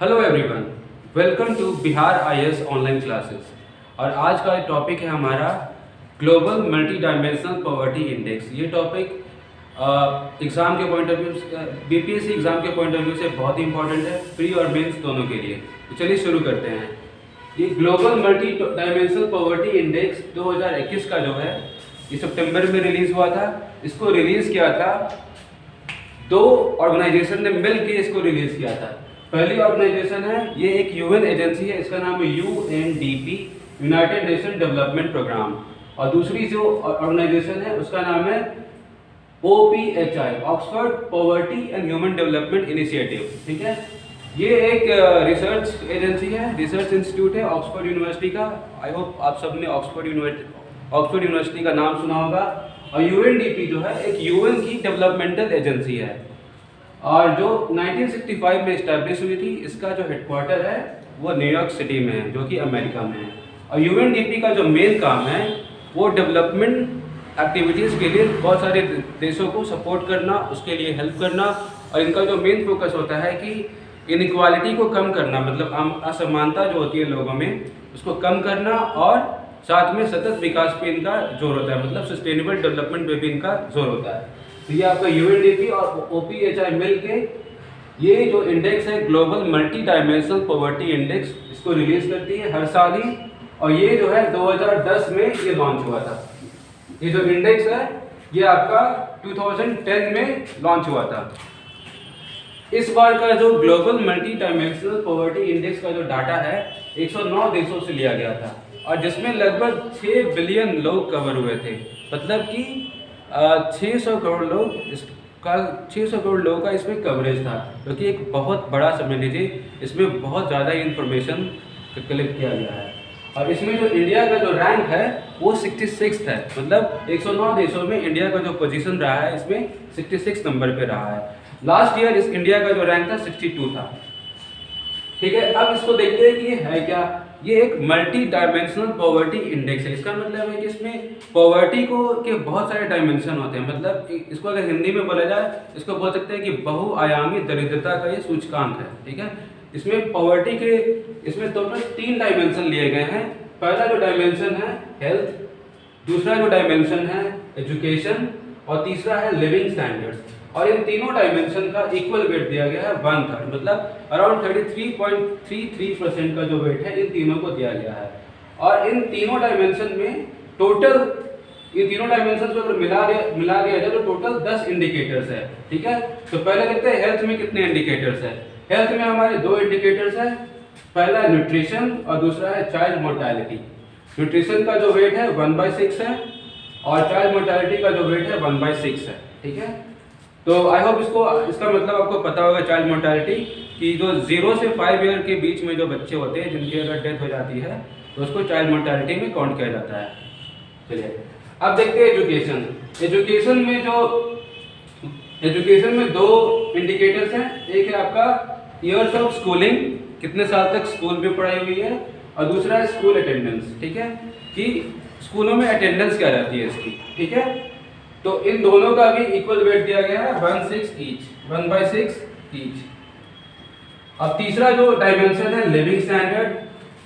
Hello everyone, welcome to Bihar IAS online classes. और आज का टॉपिक है हमारा global multi dimensional poverty index. ये टॉपिक एग्ज़ाम के point of view, BPSC exam के पॉइंट ऑफ व्यू से बहुत ही इंपॉर्टेंट है, प्री और मेंस दोनों के लिए। तो चलिए शुरू करते हैं। ये global multi dimensional poverty index 2021 का जो है, ये सितंबर में रिलीज़ हुआ था। इसको रिलीज़ किया था दो ऑर्गेनाइजेशन ने मिल के इसको रिलीज़ किया था। पहली ऑर्गेनाइजेशन है, ये एक यूएन एजेंसी है, इसका नाम है UNDP, united nation development programme. और दूसरी जो ऑर्गेनाइजेशन है उसका नाम है OPHI, Oxford poverty and human development initiative. ठीक है, ये एक रिसर्च एजेंसी है, रिसर्च इंस्टीट्यूट है ऑक्सफोर्ड यूनिवर्सिटी का। आई होप आप सबने ऑक्सफोर्ड यूनिवर्सिटी का नाम सुना होगा। और यूएनडीपी जो है एक यूएन की डेवलपमेंटल एजेंसी है और जो 1965 में इस्टेब्लिश हुई थी। इसका जो हेडक्वार्टर है वो न्यूयॉर्क सिटी में है, जो कि अमेरिका में है। और यूएनडीपी का जो मेन काम है वो डेवलपमेंट एक्टिविटीज़ के लिए बहुत सारे देशों को सपोर्ट करना, उसके लिए हेल्प करना। और इनका जो मेन फोकस होता है कि इनइक्वालिटी को कम करना, मतलब असमानता जो होती है लोगों में, उसको कम करना। और साथ में सतत विकास पे इनका जोर होता है, मतलब सस्टेनेबल डेवलपमेंट पे भी इनका जोर होता है। तो ये आपका यूएनडीपी और ओपीएचआई मिल के ये जो इंडेक्स है global multi dimensional poverty index, इसको रिलीज करती है हर साल ही। और ये जो है 2010 में ये लॉन्च हुआ था। ये जो इंडेक्स है ये आपका 2010 में लॉन्च हुआ था। इस बार का जो global multi dimensional poverty index का जो डाटा है 109 देशों से लिया गया था, और जिसमें लगभग 6 बिलियन लोग कवर हुए थे। मतलब कि 600 करोड़ लोगों का इसमें कवरेज था, क्योंकि एक बहुत बड़ा, समझ लीजिए इसमें बहुत ज़्यादा इंफॉर्मेशन कलेक्ट किया गया है। और इसमें जो इंडिया का जो रैंक है वो 66 है, मतलब 109 देशों में इंडिया का जो पोजीशन रहा है इसमें 66 नंबर पे रहा है। लास्ट ईयर इस इंडिया का जो रैंक था 62 था। ठीक है, अब इसको देखते हैं कि ये है क्या। ये एक मल्टी डायमेंशनल पॉवर्टी इंडेक्स है। इसका मतलब है कि इसमें पॉवर्टी को के बहुत सारे डायमेंशन होते हैं। मतलब इसको अगर हिंदी में बोला जाए, इसको बोल सकते हैं कि बहुआयामी दरिद्रता का ये सूचकांक है। ठीक है, इसमें पॉवर्टी के इसमें टोटल 3 डायमेंशन लिए गए हैं। पहला जो डायमेंशन है हेल्थ, दूसरा जो डायमेंशन है एजुकेशन, और तीसरा है लिविंग स्टैंडर्ड्स। और इन तीनों डायमेंशन का इक्वल वेट दिया गया है 1/3, मतलब अराउंड 33.33% का जो वेट है इन तीनों को दिया गया है। और इन तीनों डायमेंशन में टोटल, ये तीनों डायमेंशन को अगर मिला दिया जाए तो टोटल 10 इंडिकेटर्स है। ठीक है, तो पहले देखते हैं हेल्थ में कितने इंडिकेटर्स है। हेल्थ में हमारे 2 इंडिकेटर्स है, पहला है न्यूट्रिशन और दूसरा है चाइल्ड मोर्टेलिटी। न्यूट्रिशन का जो वेट है 1/6 है और चाइल्ड मोर्टेलिटी का जो वेट है 1/6 है। ठीक है, तो आई होप इसका मतलब आपको पता होगा चाइल्ड मोर्टेलिटी कि जो 0 से 5 ईयर के बीच में जो बच्चे होते हैं जिनकी अगर डेथ हो जाती है तो उसको चाइल्ड मोर्टेलिटी में काउंट किया जाता है। चलिए अब देखते हैं एजुकेशन। एजुकेशन में 2 इंडिकेटर्स हैं। एक है आपका ईयर्स ऑफ स्कूलिंग, कितने साल तक स्कूल में पढ़ाई हुई है, और दूसरा है स्कूल अटेंडेंस। ठीक है, कि स्कूलों में अटेंडेंस क्या रहती है इसकी। ठीक है, तो इन दोनों का भी इक्वल वेट दिया गया है 1/6 ईच। अब तीसरा जो डायमेंशन है लिविंग स्टैंडर्ड,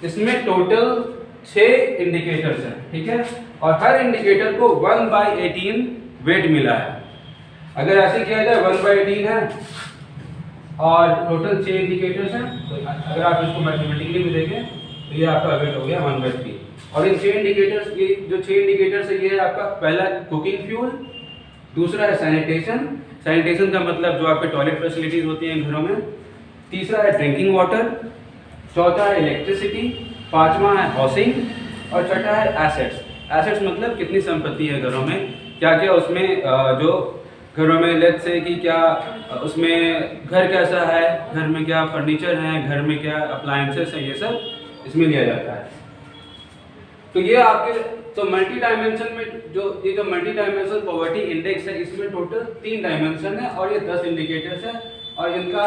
इसमें टोटल 6 इंडिकेटर्स हैं। ठीक है, और हर इंडिकेटर को 1/18 वेट मिला है। अगर ऐसे किया जाए 1/18 है और टोटल 6 इंडिकेटर्स हैं, तो अगर आप इसको मैथमेटिकली भी देखें तो ये आपका वेट हो गया 1/3। और इन 6 इंडिकेटर्स, ये जो 6 इंडिकेटर्स है, ये है आपका पहला कुकिंग फ्यूल, दूसरा है सैनिटेशन का मतलब जो आपके टॉयलेट फैसिलिटीज होती हैं घरों में, तीसरा है ड्रिंकिंग वाटर, चौथा है इलेक्ट्रिसिटी, पांचवा है हाउसिंग, और छठा है एसेट्स मतलब कितनी संपत्ति है घरों में, क्या क्या उसमें जो घरों में लेट्स से कि क्या उसमें घर कैसा है, घर में क्या फर्नीचर है, घर में क्या अप्लायंसेस है, ये सब इसमें लिया जाता है। तो ये आपके तो मल्टी डायमेंशन में ये जो मल्टी डायमेंशनल पॉवर्टी इंडेक्स है, इसमें टोटल 3 डायमेंशन है और ये 10 इंडिकेटर्स है। और इनका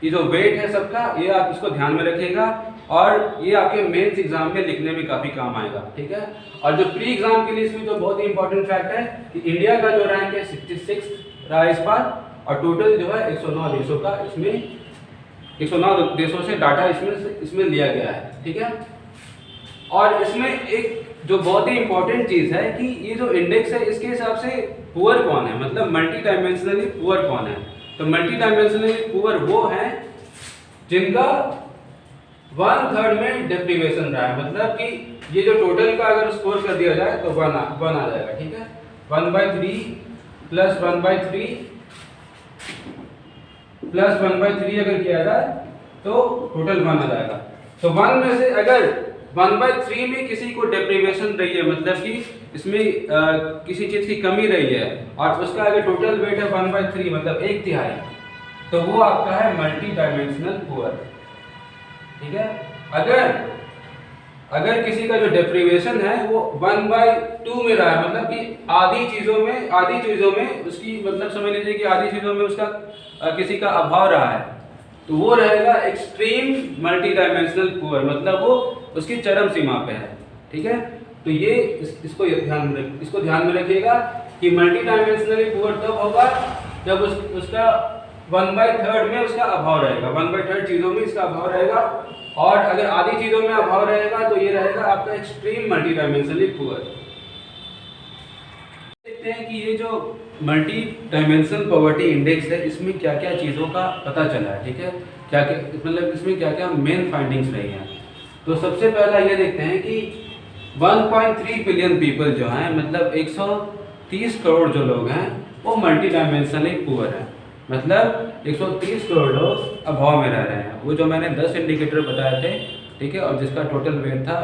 ये जो वेट है सबका, ये आप इसको ध्यान में रखिएगा और ये आपके मेंस एग्जाम में लिखने में काफ़ी काम आएगा। ठीक है, और जो प्री एग्जाम के लिए इसमें जो बहुत ही इंपॉर्टेंट फैक्ट है कि इंडिया का जो रैंक है 66 रहा इस बार, और टोटल जो है 109 देशों का इसमें 109 देशों से डाटा इसमें लिया गया है, ठीक है। और इसमें एक जो बहुत ही इंपॉर्टेंट चीज़ है कि ये जो इंडेक्स है इसके हिसाब से पुअर कौन है, मतलब मल्टी डायमेंशनली पुअर कौन है। तो मल्टी डायमेंशनली पुअर वो हैं जिनका 1/3 में डेप्रीवेशन रहा है, मतलब कि ये जो टोटल का अगर स्कोर कर दिया जाए तो 1 आ जाएगा, ठीक है। 1/3 प्लस 1/3 प्लस 1/3 अगर किया जाए तो टोटल 1 आ जाएगा। तो 1 में से अगर 1/3 में किसी को डेप्रीवेशन रही है, मतलब कि इसमें किसी चीज़ की कमी रही है और उसका अगर टोटल वेट है 1/3 मतलब 1/3, तो वो आपका है मल्टी डायमेंशनल पुअर, ठीक है। अगर किसी का जो डेप्रीवेशन है वो 1/2 में रहा है, मतलब कि आधी चीज़ों में उसकी, मतलब समझ लीजिए कि आधी चीज़ों में उसका किसी का अभाव रहा है, तो वो रहेगा एक्सट्रीम मल्टी डायमेंशनल पुअर, मतलब वो उसकी चरम सीमा पे है, ठीक है। तो ये इसको ध्यान में रखिएगा कि मल्टी डायमेंशनली पुअर तब होगा जब उसका 1/3 में उसका अभाव रहेगा, 1/3 चीज़ों में इसका अभाव रहेगा, और अगर आधी चीज़ों में अभाव रहेगा तो ये रहेगा आपका एक्सट्रीम मल्टी डायमेंशनली पुअर। देखते हैं कि ये जो मल्टी डायमेंशनल पॉवर्टी इंडेक्स है इसमें क्या क्या चीज़ों का पता चला है, ठीक है। क्या क्या मतलब इसमें क्या क्या मेन फाइंडिंग्स रही हैं। तो सबसे पहला ये देखते हैं कि 1.3 बिलियन पीपल जो हैं, मतलब 130 करोड़ जो लोग हैं वो मल्टी डायमेंशनली पुअर हैं, मतलब 130 करोड़ लोग अभाव में रह रहे हैं। वो जो मैंने 10 इंडिकेटर बताए थे, ठीक है, और जिसका टोटल वेट था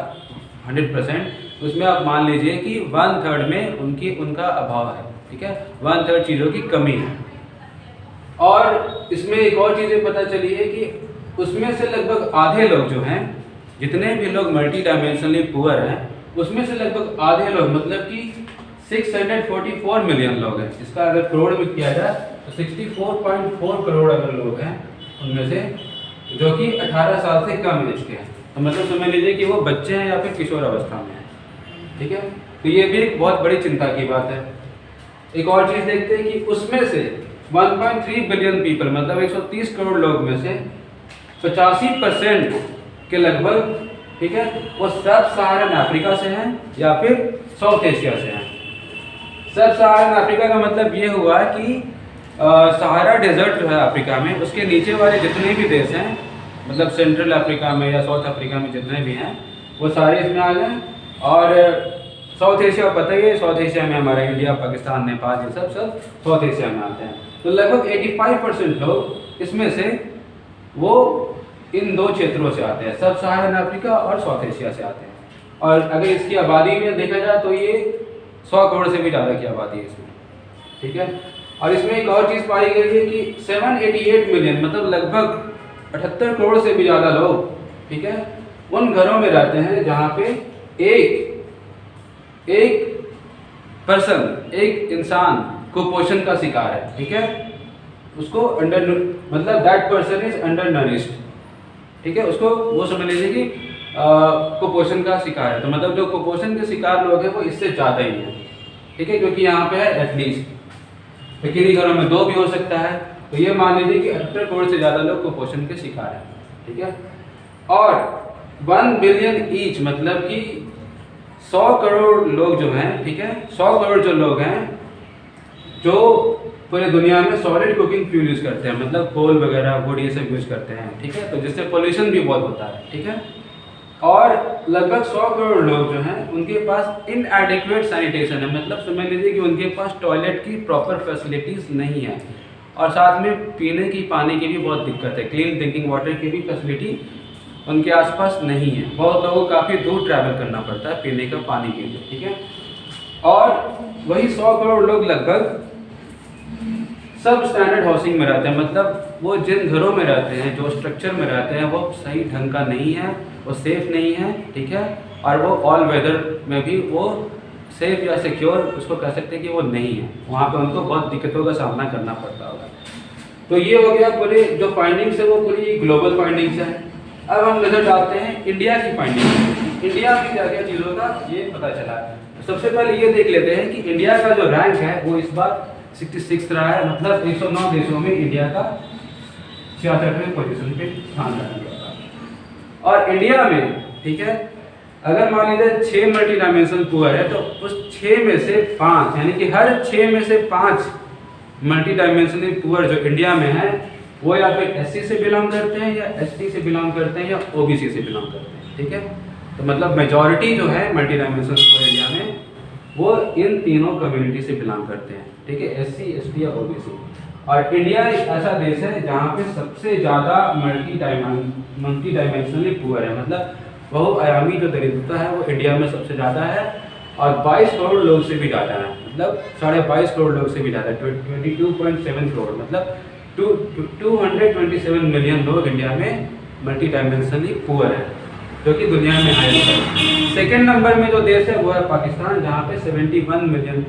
100%, उसमें आप मान लीजिए कि 1/3 में उनका अभाव है, ठीक है, 1/3 चीज़ों की कमी है। और इसमें एक और चीज़ें पता चली है कि उसमें से लगभग आधे लोग जो हैं, जितने भी लोग मल्टी डायमेंशनली पुअर हैं, उसमें से लगभग आधे लोग, मतलब कि 644 मिलियन लोग हैं। इसका अगर करोड़ में किया जाए तो 64.4 करोड़ अगर लोग हैं उनमें से जो कि 18 साल से कम एज के हैं, तो मतलब समझ लीजिए कि वो बच्चे हैं या फिर किशोर अवस्था में हैं, ठीक है। तो ये भी एक बहुत बड़ी चिंता की बात है। एक और चीज़ देखते हैं कि उसमें से 1.3 बिलियन पीपल, मतलब 130 करोड़ लोग में से 85% के लगभग, ठीक है, वो सब सहारन अफ्रीका से हैं या फिर साउथ एशिया से हैं। सब सहारन अफ्रीका का मतलब ये हुआ कि सहारा डेजर्ट जो है अफ्रीका में, उसके नीचे वाले जितने भी देश हैं, मतलब सेंट्रल अफ्रीका में या साउथ अफ्रीका में जितने भी हैं वो सारे इसमें आ गए। और साउथ एशिया पता ही है, साउथ एशिया में हमारा इंडिया, पाकिस्तान, नेपाल, ये सब साउथ एशिया में आते हैं। तो लगभग 85% लोग इसमें से वो इन दो क्षेत्रों से आते हैं, सब सहारन अफ्रीका और साउथ एशिया से आते हैं। और अगर इसकी आबादी में देखा जाए तो ये 100 करोड़ से भी ज़्यादा की आबादी है इसमें, ठीक है। और इसमें एक और चीज़ पाई गई है कि 788 मिलियन, मतलब लगभग 78 करोड़ से भी ज़्यादा लोग, ठीक है, उन घरों में रहते हैं जहाँ पे एक इंसान कुपोषण का शिकार है, ठीक है, उसको मतलब that person is under nourished, ठीक है, उसको वो समझ लीजिए कि कुपोषण का शिकार है। तो मतलब जो कुपोषण के शिकार लोग हैं वो इससे ज़्यादा ही हैं, ठीक है, क्योंकि यहाँ पे है एटलीस्ट, लेकिन इन घरों में 2 भी हो सकता है। तो ये मान लीजिए कि 78 करोड़ से ज़्यादा लोग कुपोषण के शिकार हैं, ठीक है। और 1 बिलियन ईच, मतलब कि 100 करोड़ लोग जो हैं, ठीक है, 100 करोड़ जो लोग हैं जो पूरे दुनिया में सॉलिड कुकिंग फ्यूल यूज़ करते हैं, मतलब कोल वगैरह, वुड, ये सब यूज़ करते हैं, ठीक है, तो जिससे पोल्यूशन भी बहुत होता है, ठीक है। और लगभग 100 करोड़ लोग जो हैं उनके पास इनएडिक्वेट सैनिटेशन है, मतलब समझ लीजिए कि उनके पास टॉयलेट की प्रॉपर फैसिलिटीज़ नहीं है, और साथ में पीने की पानी की भी बहुत दिक्कत है, क्लीन ड्रिंकिंग वाटर की भी फैसिलिटी उनके आसपास नहीं है। बहुत लोगों को काफ़ी दूर ट्रैवल करना पड़ता है पीने का पानी के लिए, ठीक है। और वही 100 करोड़ लोग लगभग सब स्टैंडर्ड हाउसिंग में रहते हैं, मतलब वो जिन घरों में रहते हैं, जो स्ट्रक्चर में रहते हैं, वो सही ढंग का नहीं है, वो सेफ़ नहीं है, ठीक है, और वो ऑल वेदर में भी वो सेफ या सिक्योर उसको कह सकते हैं कि वो नहीं है, वहाँ पे उनको बहुत दिक्कतों का सामना करना पड़ता होगा। तो ये हो गया पूरी जो फाइंडिंग्स है वो पूरी ग्लोबल फाइंडिंग्स है। अब हम नज़र डालते हैं इंडिया की फाइंडिंग, इंडिया में क्या क्या चीज़ों का ये पता चला है। सबसे पहले ये देख लेते हैं कि इंडिया का जो रैंक है वो इस बार 66 रहा है, मतलब 109 देशों में इंडिया का 66वें पोजीशन पे स्थान रखा गया था। और इंडिया में, ठीक है, अगर मान लीजिए 6 मल्टी डायमेंशनल पुअर है तो उस 6 में से 5, यानी कि हर 6 में से 5 मल्टी डायमेंशनल पुअर जो इंडिया में है वो या फिर एससी से बिलोंग करते हैं, या एसटी से बिलोंग करते हैं, या ओबीसी से बिलोंग करते हैं। ठीक है, तो मतलब मेजॉरिटी जो है मल्टी डायमेंशनल पुअर इंडिया में वो इन तीनों कम्युनिटी से बिलोंग करते हैं। ठीक है, एससी, एसटी या ओबीसी। और इंडिया एक ऐसा देश है जहाँ पे सबसे ज़्यादा मल्टी डायमेंशनली पुअर है, मतलब बहुआयामी जो दरिद्रता है वो इंडिया में सबसे ज़्यादा है, और 22 करोड़ लोग से भी ज़्यादा है, मतलब 22.5 करोड़ लोग से भी ज़्यादा है, 22.7 करोड़, मतलब 227 मिलियन लोग इंडिया में मल्टी डायमेंशनली पुअर है, जो कि दुनिया में हाईएस्ट है। सेकेंड नंबर में जो देश है वो है पाकिस्तान, जहाँ पे 71 मिलियन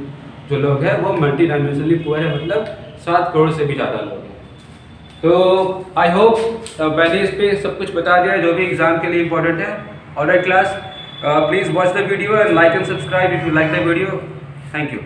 जो लोग हैं वो मल्टी डायमेंशनली पुअर है, मतलब 7 करोड़ से भी ज़्यादा लोग हैं। तो आई होप मैंने इस पे सब कुछ बता दिया है जो भी एग्जाम के लिए इंपॉर्टेंट है। Alright class, please watch the video and like and subscribe if you like the video. Thank you.